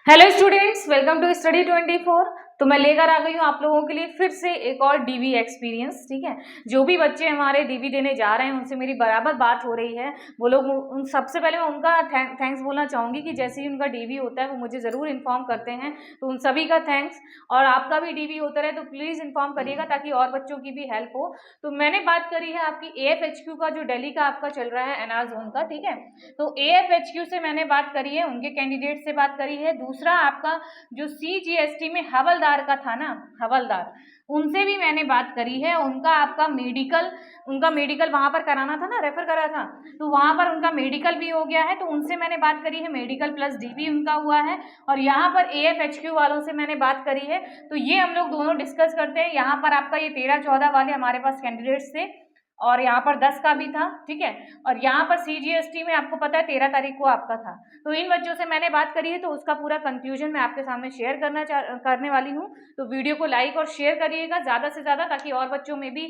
Hello students, welcome to study 24। तो मैं लेकर आ गई हूँ आप लोगों के लिए फिर से एक और डीवी एक्सपीरियंस। ठीक है, जो भी बच्चे हमारे डीवी देने जा रहे हैं उनसे मेरी बराबर बात हो रही है। वो लोग उन सबसे पहले मैं उनका थैंक्स बोलना चाहूँगी कि जैसे ही उनका डीवी होता है वो मुझे ज़रूर इन्फॉर्म करते हैं, तो उन सभी का थैंक्स। और आपका भी डीवी होता रहे तो प्लीज़ इन्फॉर्म करिएगा ताकि और बच्चों की भी हेल्प हो। तो मैंने बात करी है आपकी AFHQ का, जो दिल्ली का आपका चल रहा है NR जोन का। ठीक है, तो AFHQ से मैंने बात करी है, उनके कैंडिडेट से बात करी है। दूसरा आपका जो CGST में हवलदार का था ना, हवलदार, उनसे भी मैंने बात करी है। उनका मेडिकल वहां पर कराना था ना, रेफर करा था, तो वहां पर उनका मेडिकल भी हो गया है, तो उनसे मैंने बात करी है। मेडिकल प्लस डीवी उनका हुआ है। और यहाँ पर AFHQ वालों से मैंने बात करी है। तो ये हम लोग दोनों डिस्कस करते हैं। यहाँ पर आपका ये 13-14 वाले हमारे पास कैंडिडेट्स थे और यहाँ पर 10 का भी था। ठीक है, और यहाँ पर CGST में आपको पता है 13 तारीख को आपका था। तो इन बच्चों से मैंने बात करी है, तो उसका पूरा कंक्लूजन मैं आपके सामने शेयर करने वाली हूँ। तो वीडियो को लाइक और शेयर करिएगा ज़्यादा से ज़्यादा, ताकि और बच्चों में भी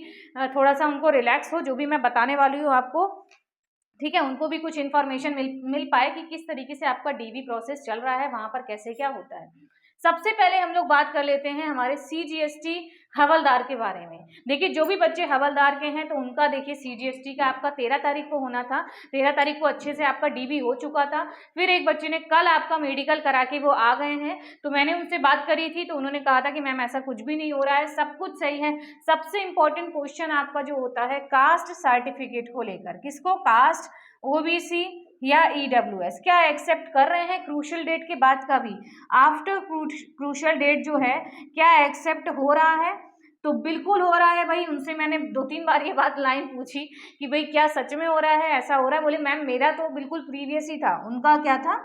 थोड़ा सा उनको रिलैक्स हो जो भी मैं बताने वाली हूँ आपको। ठीक है, उनको भी कुछ इन्फॉर्मेशन मिल पाए कि किस तरीके से आपका डीवी प्रोसेस चल रहा है, वहां पर कैसे क्या होता है। सबसे पहले हम लोग बात कर लेते हैं हमारे CGST हवलदार के बारे में। देखिए, जो भी बच्चे हवलदार के हैं तो उनका देखिए CGST का आपका 13 तारीख को होना था। 13 तारीख को अच्छे से आपका डीवी हो चुका था। फिर एक बच्चे ने कल आपका मेडिकल करा के वो आ गए हैं, तो मैंने उनसे बात करी थी, तो उन्होंने कहा था कि मैम ऐसा कुछ भी नहीं हो रहा है, सब कुछ सही है। सबसे इंपॉर्टेंट क्वेश्चन आपका जो होता है कास्ट सर्टिफिकेट को लेकर, किसको, कास्ट, OBC या EWS क्या एक्सेप्ट कर रहे हैं क्रूशियल डेट के बाद का भी, आफ्टर क्रूशियल डेट जो है क्या एक्सेप्ट हो रहा है। तो बिल्कुल हो रहा है भाई। उनसे मैंने 2-3 बार ये बात लाइन पूछी कि भाई क्या सच में हो रहा है, ऐसा हो रहा है। बोले मैम मेरा तो बिल्कुल प्रीवियस ही था, उनका क्या था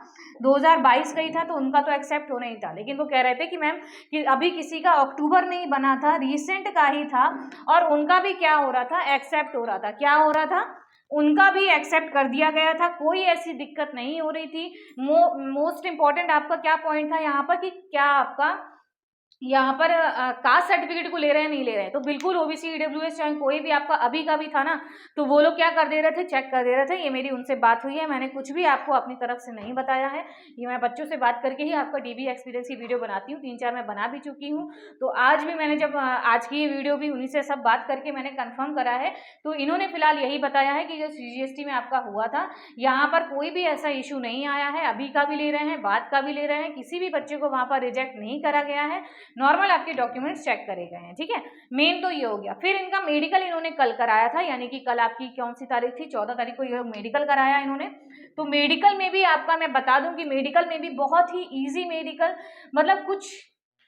2022 का ही था, तो उनका तो एक्सेप्ट होना ही था। लेकिन वो कह रहे थे कि मैम कि अभी किसी का अक्टूबर में ही बना था, रिसेंट का ही था, और उनका भी क्या हो रहा था, एक्सेप्ट हो रहा था। क्या हो रहा था, उनका भी एक्सेप्ट कर दिया गया था, कोई ऐसी दिक्कत नहीं हो रही थी। मोस्ट इंपॉर्टेंट आपका क्या पॉइंट था यहाँ पर कि क्या आपका यहाँ पर कास्ट सर्टिफिकेट को ले रहे हैं नहीं ले रहे हैं। तो बिल्कुल OBC EWS चाहे कोई भी आपका अभी का भी था ना, तो वो लोग क्या कर दे रहे थे, चेक कर दे रहे थे। ये मेरी उनसे बात हुई है, मैंने कुछ भी आपको अपनी तरफ से नहीं बताया है। ये मैं बच्चों से बात करके ही आपका डीवी एक्सपीरियंस की वीडियो बनाती हूँ, 3-4 मैं बना भी चुकी हूँ। तो आज भी मैंने जब आज की ये वीडियो भी उन्हीं से सब बात करके मैंने कन्फर्म करा है। तो इन्होंने फिलहाल यही बताया है कि जो CGST में आपका हुआ था, यहाँ पर कोई भी ऐसा इशू नहीं आया है। अभी का भी ले रहे हैं, बाद का भी ले रहे हैं, किसी भी बच्चे को वहाँ पर रिजेक्ट नहीं करा गया है। नॉर्मल आपके डॉक्यूमेंट्स चेक करे गए हैं। ठीक है, मेन तो ये हो गया। फिर इनका मेडिकल इन्होंने कल कराया था, यानी कि कल आपकी कौन सी तारीख थी, 14 तारीख को ये मेडिकल कराया इन्होंने। तो मेडिकल में भी आपका मैं बता दूं कि मेडिकल में भी बहुत ही इजी मेडिकल, मतलब कुछ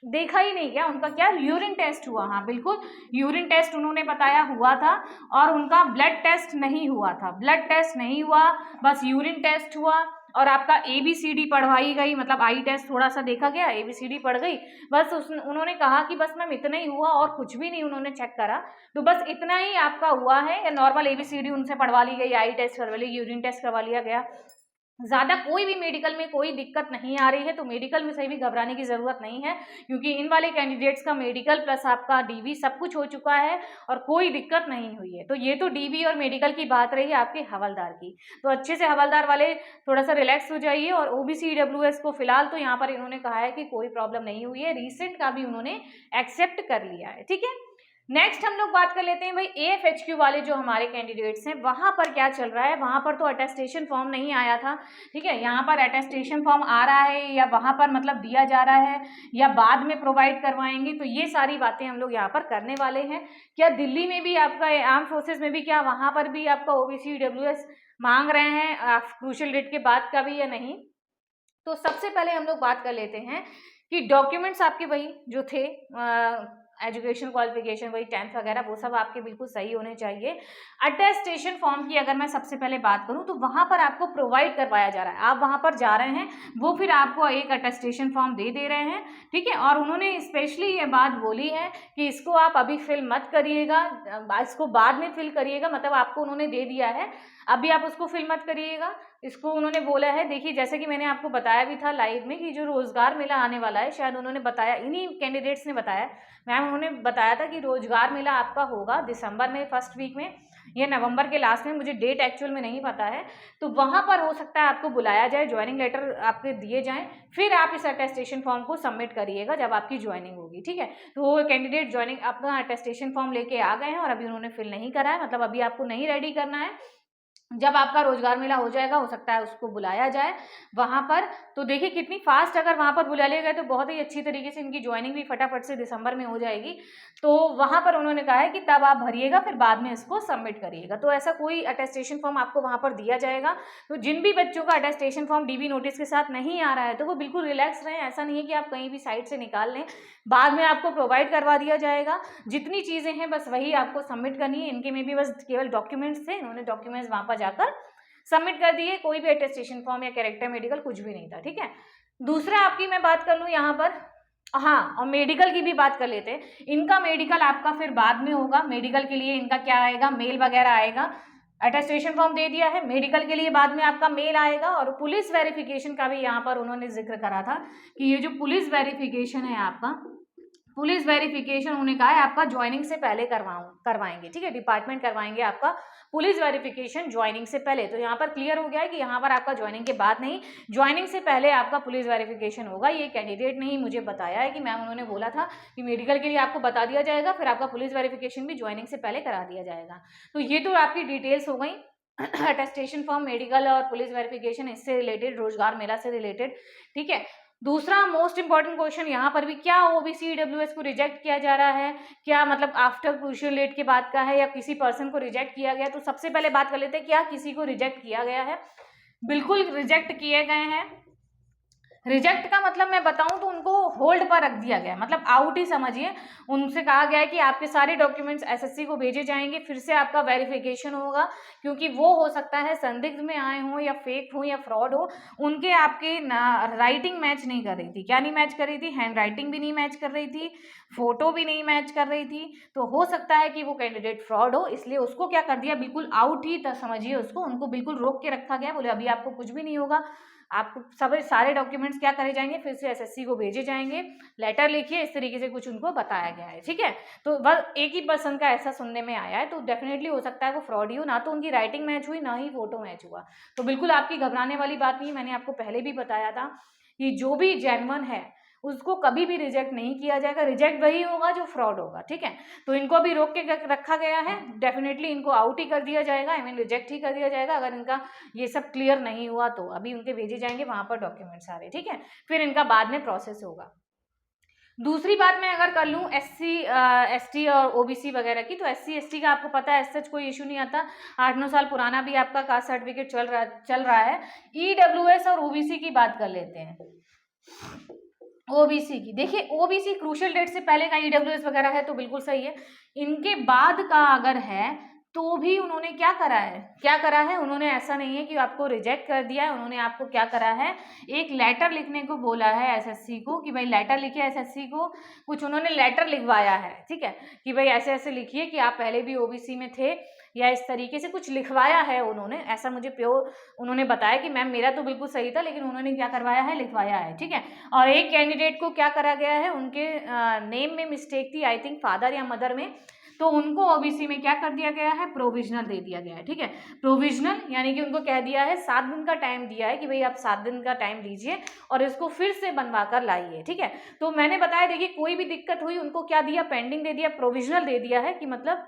देखा ही नहीं गया उनका। क्या यूरिन टेस्ट हुआ, हाँ बिल्कुल यूरिन टेस्ट उन्होंने बताया हुआ था। और उनका ब्लड टेस्ट नहीं हुआ था, ब्लड टेस्ट नहीं हुआ, बस यूरिन टेस्ट हुआ। और आपका ABCD पढ़वाई गई, मतलब आई टेस्ट थोड़ा सा देखा गया, ABCD पढ़ गई बस। उन्होंने कहा कि बस मैम इतना ही हुआ और कुछ भी नहीं उन्होंने चेक करा। तो बस इतना ही आपका हुआ है। नॉर्मल ABCD उनसे पढ़वा ली गई, आई टेस्ट करवा ली, यूरिन टेस्ट करवा लिया गया। ज़्यादा कोई भी मेडिकल में कोई दिक्कत नहीं आ रही है। तो मेडिकल में सही भी घबराने की ज़रूरत नहीं है, क्योंकि इन वाले कैंडिडेट्स का मेडिकल प्लस आपका डीवी सब कुछ हो चुका है और कोई दिक्कत नहीं हुई है। तो ये तो डीवी और मेडिकल की बात रही आपके हवलदार की। तो अच्छे से हवलदार वाले थोड़ा सा रिलैक्स हो जाइए। और OBC EWS को फिलहाल तो यहाँ पर इन्होंने कहा है कि कोई प्रॉब्लम नहीं हुई है, रिसेंट का भी उन्होंने एक्सेप्ट कर लिया है। ठीक है, नेक्स्ट हम लोग बात कर लेते हैं भाई AFHQ वाले जो हमारे कैंडिडेट्स हैं, वहां पर क्या चल रहा है। वहां पर तो अटेस्टेशन फॉर्म नहीं आया था। ठीक है, यहाँ पर अटेस्टेशन फॉर्म आ रहा है या वहां पर मतलब दिया जा रहा है या बाद में प्रोवाइड करवाएंगे, तो ये सारी बातें हम लोग यहाँ पर करने वाले हैं। क्या दिल्ली में भी आपका आर्म फोर्सेज में भी क्या वहां पर भी आपका OBC EWS मांग रहे हैं क्रूशियल डेट के बाद का भी या नहीं। तो सबसे पहले हम लोग बात कर लेते हैं कि डॉक्यूमेंट्स आपके वही जो थे, एजुकेशन क्वालिफिकेशन वही 10th वगैरह, वो सब आपके बिल्कुल सही होने चाहिए। अटेस्टेशन फॉर्म की अगर मैं सबसे पहले बात करूं तो वहां पर आपको प्रोवाइड करवाया जा रहा है। आप वहां पर जा रहे हैं, वो फिर आपको एक अटेस्टेशन फॉर्म दे रहे हैं। ठीक है, और उन्होंने स्पेशली ये बात बोली है कि इसको आप अभी फिल मत करिएगा, इसको बाद में फिल करिएगा। मतलब आपको उन्होंने दे दिया है, अभी आप उसको फिल मत करिएगा, इसको उन्होंने बोला है, देखिए जैसे कि मैंने आपको बताया भी था लाइव में कि जो रोजगार मेला आने वाला है, शायद उन्होंने बताया, इन्हीं कैंडिडेट्स ने बताया मैम, उन्होंने बताया था कि रोजगार मेला आपका होगा दिसंबर में फर्स्ट वीक में या नवंबर के लास्ट में, मुझे डेट एक्चुअल में नहीं पता है। तो वहाँ पर हो सकता है आपको बुलाया जाए, ज्वाइनिंग लेटर आपके दिए जाएँ, फिर आप इस अटेस्टेशन फॉर्म को सबमिट करिएगा जब आपकी ज्वाइनिंग होगी, ठीक है। तो वो कैंडिडेट ज्वाइनिंग अपना अटेस्टेशन फॉर्म लेके आ गए हैं और अभी उन्होंने फिल नहीं करा है, मतलब अभी आपको नहीं रेडी करना है। जब आपका रोजगार मेला हो जाएगा, हो सकता है उसको बुलाया जाए वहाँ पर। तो देखिए कितनी फास्ट अगर वहाँ पर बुला लिया गया तो बहुत ही अच्छी तरीके से इनकी ज्वाइनिंग भी फटाफट से दिसंबर में हो जाएगी। तो वहाँ पर उन्होंने कहा है कि तब आप भरिएगा, फिर बाद में इसको सबमिट करिएगा। तो ऐसा कोई अटेस्टेशन फॉर्म आपको वहाँ पर दिया जाएगा। तो जिन भी बच्चों का अटेस्टेशन फॉर्म डीबी नोटिस के साथ नहीं आ रहा है तो वो बिल्कुल रिलैक्स रहें, ऐसा नहीं है कि आप कहीं भी साइट से निकाल लें, बाद में आपको प्रोवाइड करवा दिया जाएगा। जितनी चीज़ें हैं बस वही आपको सबमिट करनी है। इनके में भी बस केवल डॉक्यूमेंट्स थे, इन्होंने डॉक्यूमेंट्स वहाँ पर जाकर सबमिट कर दिए, कोई भी अटेस्टेशन फॉर्म या कैरेक्टर मेडिकल कुछ भी नहीं था, ठीक है। दूसरा आपकी मैं बात कर लूँ यहाँ पर, हाँ, और मेडिकल की भी बात कर लेते हैं। इनका मेडिकल आपका फिर बाद में होगा। मेडिकल के लिए इनका क्या आएगा, मेल वगैरह आएगा। अटेस्टेशन फॉर्म दे दिया है, मेडिकल के लिए बाद में आपका मेल आएगा। और पुलिस वेरिफिकेशन का भी यहाँ पर उन्होंने जिक्र करा था कि ये जो पुलिस वेरिफिकेशन है आपका, पुलिस वेरिफिकेशन उन्होंने कहा है आपका ज्वाइनिंग से पहले करवाएंगे, ठीक है। डिपार्टमेंट करवाएंगे आपका पुलिस वेरिफिकेशन ज्वाइनिंग से पहले। तो यहाँ पर क्लियर हो गया है कि यहाँ पर आपका ज्वाइनिंग के बाद नहीं, ज्वाइनिंग से पहले आपका पुलिस वेरिफिकेशन होगा। ये कैंडिडेट ने ही मुझे बताया है कि मैम उन्होंने बोला था कि मेडिकल के लिए आपको बता दिया जाएगा, फिर आपका पुलिस वेरिफिकेशन भी ज्वाइनिंग से पहले करा दिया जाएगा। तो ये तो आपकी डिटेल्स हो गई अटेस्टेशन फॉर्म, मेडिकल और पुलिस वेरिफिकेशन, इससे रिलेटेड, रोजगार मेला से रिलेटेड, ठीक है। दूसरा मोस्ट इंपॉर्टेंट क्वेश्चन यहाँ पर भी, क्या ओबीसी ईडब्ल्यूएस को रिजेक्ट किया जा रहा है, क्या मतलब आफ्टर क्रूशियल डेट के बाद का है या किसी पर्सन को रिजेक्ट किया गया। तो सबसे पहले बात कर लेते हैं, क्या किसी को रिजेक्ट किया गया है। बिल्कुल रिजेक्ट किए गए हैं। रिजेक्ट का मतलब मैं बताऊं तो उनको होल्ड पर रख दिया गया है, मतलब आउट ही समझिए। उनसे कहा गया है कि आपके सारे डॉक्यूमेंट्स एसएससी को भेजे जाएंगे, फिर से आपका वेरिफिकेशन होगा, क्योंकि वो हो सकता है संदिग्ध में आए हों या फेक हो या फ्रॉड हो। उनके आपके राइटिंग मैच नहीं कर रही थी। क्या नहीं मैच कर रही थी, हैंड राइटिंग भी नहीं मैच कर रही थी, फोटो भी नहीं मैच कर रही थी। तो हो सकता है कि वो कैंडिडेट फ्रॉड हो, इसलिए उसको क्या कर दिया, बिल्कुल आउट ही समझिए उसको, उनको बिल्कुल रोक के रखा गया। बोले अभी आपको कुछ भी नहीं होगा, आपको सब सारे डॉक्यूमेंट्स क्या करे जाएंगे, फिर से एसएससी को भेजे जाएंगे, लेटर लिखिए, इस तरीके से कुछ उनको बताया गया है, ठीक है। तो बस एक ही पर्सन का ऐसा सुनने में आया है, तो डेफिनेटली हो सकता है वो फ्रॉड ही हो, ना तो उनकी राइटिंग मैच हुई ना ही फोटो मैच हुआ। तो बिल्कुल आपकी घबराने वाली बात नहीं, मैंने आपको पहले भी बताया था कि जो भी जेन्युइन है उसको कभी भी रिजेक्ट नहीं किया जाएगा। रिजेक्ट वही होगा जो फ्रॉड होगा, ठीक है। तो इनको अभी रोक के रखा गया है, डेफिनेटली इनको आउट ही कर दिया जाएगा, आई मीन रिजेक्ट ही कर दिया जाएगा अगर इनका ये सब क्लियर नहीं हुआ तो। अभी उनके भेजे जाएंगे वहां पर डॉक्यूमेंट सारे, ठीक है, फिर इनका बाद में प्रोसेस होगा। दूसरी बात मैं अगर कर लूँ एससी एसटी और ओबीसी वगैरह की, तो एससी एसटी का आपको पता है सच कोई इशू नहीं आता, 8-9 साल पुराना भी आपका कास्ट सर्टिफिकेट चल रहा है। ईडब्ल्यूएस और ओबीसी की बात कर लेते हैं। ओबीसी की देखिए, ओबीसी क्रूशियल डेट से पहले का ईडब्ल्यूएस वगैरह है तो बिल्कुल सही है। इनके बाद का अगर है तो भी उन्होंने क्या करा है, उन्होंने ऐसा नहीं है कि आपको रिजेक्ट कर दिया है, उन्होंने आपको क्या करा है, एक लेटर लिखने को बोला है एसएससी को कि भाई लेटर लिखिए। एसएससी को कुछ उन्होंने लेटर लिखवाया है, ठीक है, कि भाई ऐसे ऐसे लिखिए कि आप पहले भी ओबीसी में थे, या इस तरीके से कुछ लिखवाया है उन्होंने। ऐसा मुझे प्योर उन्होंने बताया कि मैम मेरा तो बिल्कुल सही था, लेकिन उन्होंने क्या करवाया है, लिखवाया है, ठीक है। और एक कैंडिडेट को क्या करा गया है, उनके नेम में मिस्टेक थी, आई थिंक फादर या मदर में, तो उनको ओबीसी में क्या कर दिया गया है, प्रोविजनल दे दिया गया है, ठीक है। प्रोविजनल यानी कि उनको कह दिया है 7 दिन का टाइम दिया है कि भाई आप 7 दिन का टाइम लीजिए और इसको फिर से बनवा कर लाइए, ठीक है। तो मैंने बताया देखिए, कोई भी दिक्कत हुई उनको क्या दिया, पेंडिंग दे दिया, प्रोविजनल दे दिया है कि मतलब,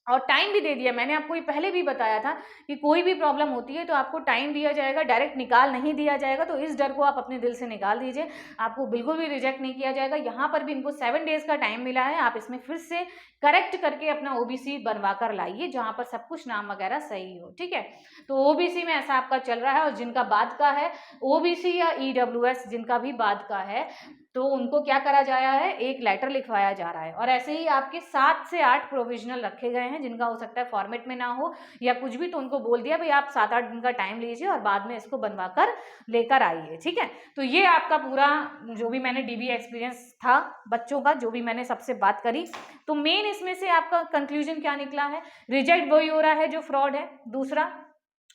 और टाइम भी दे दिया। मैंने आपको ये पहले भी बताया था कि कोई भी प्रॉब्लम होती है तो आपको टाइम दिया जाएगा, डायरेक्ट निकाल नहीं दिया जाएगा। तो इस डर को आप अपने दिल से निकाल दीजिए, आपको बिल्कुल भी रिजेक्ट नहीं किया जाएगा। यहाँ पर भी इनको 7 डेज का टाइम मिला है, आप इसमें फिर से करेक्ट करके अपना ओबीसी बनवा कर लाइए जहाँ पर सब कुछ नाम वगैरह सही हो, ठीक है। तो ओबीसी में ऐसा आपका चल रहा है। और जिनका बाद का है ओबीसी या ईडब्ल्यूएस, जिनका भी बाद का है, तो उनको क्या करा जाया है, एक लेटर लिखवाया जा रहा है। और ऐसे ही आपके 7 से 8 प्रोविजनल रखे गए हैं, जिनका हो सकता है फॉर्मेट में ना हो या कुछ भी, तो उनको बोल दिया भाई आप 7-8 दिन का टाइम लीजिए और बाद में इसको बनवा कर लेकर आइए, ठीक है। तो ये आपका पूरा जो भी मैंने डीबी एक्सपीरियंस था बच्चों का, जो भी मैंने सबसे बात करी, तो मेन इसमें से आपका कंक्लूजन क्या निकला है, रिजेक्ट वही हो रहा है जो फ्रॉड है। दूसरा,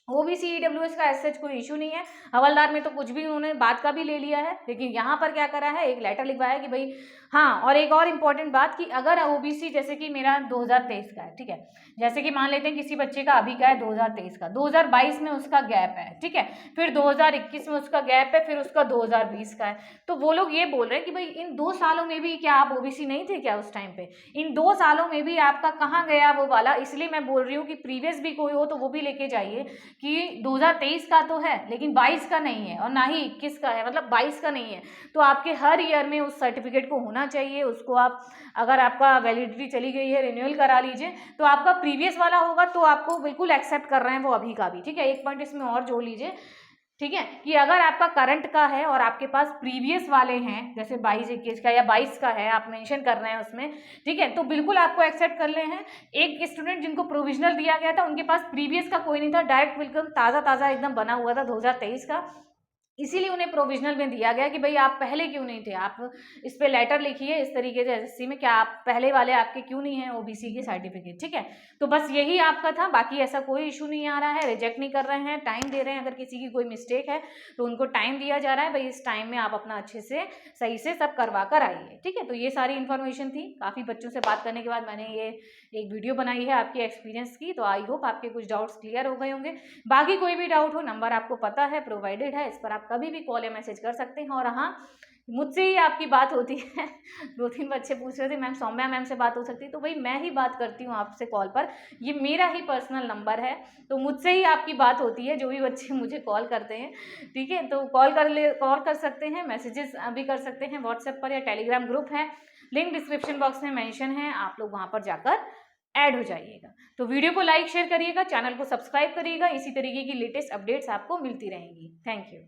ओबीसी ईडब्ल्यूएस का एज सच कोई इशू नहीं है। हवलदार में तो कुछ भी उन्होंने बात का भी ले लिया है, लेकिन यहाँ पर क्या करा है, एक लेटर लिखवाया कि भाई हाँ। और एक और इम्पॉर्टेंट बात कि अगर ओबीसी जैसे कि मेरा 2023 का है, ठीक है, जैसे कि मान लेते हैं किसी बच्चे का अभी का है 2023 का, 2022 में उसका गैप है, ठीक है, फिर 2021 में उसका गैप है, फिर उसका 2020 का है, तो वो लोग ये बोल रहे हैं कि भाई इन 2 सालों में भी क्या आप ओबीसी नहीं थे क्या उस टाइम पे, इन 2 सालों में भी आपका कहाँ गया वो वाला। इसलिए मैं बोल रही हूँ कि प्रीवियस भी कोई हो तो वो भी लेके जाइए कि 2023 का तो है लेकिन 22 का नहीं है, और ना ही 21 का है, मतलब 22 का नहीं है। तो आपके हर ईयर में उस सर्टिफिकेट को होना चाहिए, उसको आप अगर आपका वैलिडिटी चली गई है रिन्यूअल करा लीजिए, तो आपका प्रीवियस वाला होगा तो आपको बिल्कुल एक्सेप्ट कर रहे हैं वो अभी का भी, ठीक है। एक पॉइंट इसमें और जोड़ लीजिए, ठीक है, कि अगर आपका करंट का है और आपके पास प्रीवियस वाले हैं जैसे 22-21 का या 22 का है, आप मेंशन कर रहे हैं उसमें, ठीक है, तो बिल्कुल आपको एक्सेप्ट कर ले हैं। एक स्टूडेंट जिनको प्रोविजनल दिया गया था उनके पास प्रीवियस का कोई नहीं था, डायरेक्ट बिल्कुल ताज़ा ताज़ा एकदम बना हुआ था 2023 का, इसीलिए उन्हें प्रोविजनल में दिया गया कि भाई आप पहले क्यों नहीं थे, आप इस पे लेटर लिखिए इस तरीके से एसएससी में, क्या आप पहले वाले आपके क्यों नहीं है ओबीसी के सर्टिफिकेट, ठीक है। तो बस यही आपका था, बाकी ऐसा कोई इशू नहीं आ रहा है, रिजेक्ट नहीं कर रहे हैं, टाइम दे रहे हैं। अगर किसी की कोई मिस्टेक है तो उनको टाइम दिया जा रहा है, भाई इस टाइम में आप अपना अच्छे से सही से सब करवा कर आइए, ठीक है। तो ये सारी इन्फॉर्मेशन थी, काफ़ी बच्चों से बात करने के बाद मैंने ये एक वीडियो बनाई है आपके एक्सपीरियंस की, तो आई होप आपके कुछ डाउट्स क्लियर हो गए होंगे। बाकी कोई भी डाउट हो, नंबर आपको पता है, प्रोवाइडेड है, इस पर आप कभी भी कॉल या मैसेज कर सकते हैं। और हाँ, मुझसे ही आपकी बात होती है 2-3 बच्चे पूछ रहे थे मैम सौम्या मैम से बात हो सकती है, तो भाई मैं ही बात करती हूँ आपसे कॉल पर, ये मेरा ही पर्सनल नंबर है, तो मुझसे ही आपकी बात होती है, जो भी बच्चे मुझे कॉल करते हैं, ठीक है। तो कॉल कर सकते हैं, मैसेजेस भी कर सकते हैं व्हाट्सएप पर, या टेलीग्राम ग्रुप है, लिंक डिस्क्रिप्शन बॉक्स में मेंशन है, आप लोग वहाँ पर जाकर ऐड हो जाइएगा। तो वीडियो को लाइक शेयर करिएगा, चैनल को सब्सक्राइब करिएगा, इसी तरीके की लेटेस्ट अपडेट्स आपको मिलती रहेंगी। Thank you.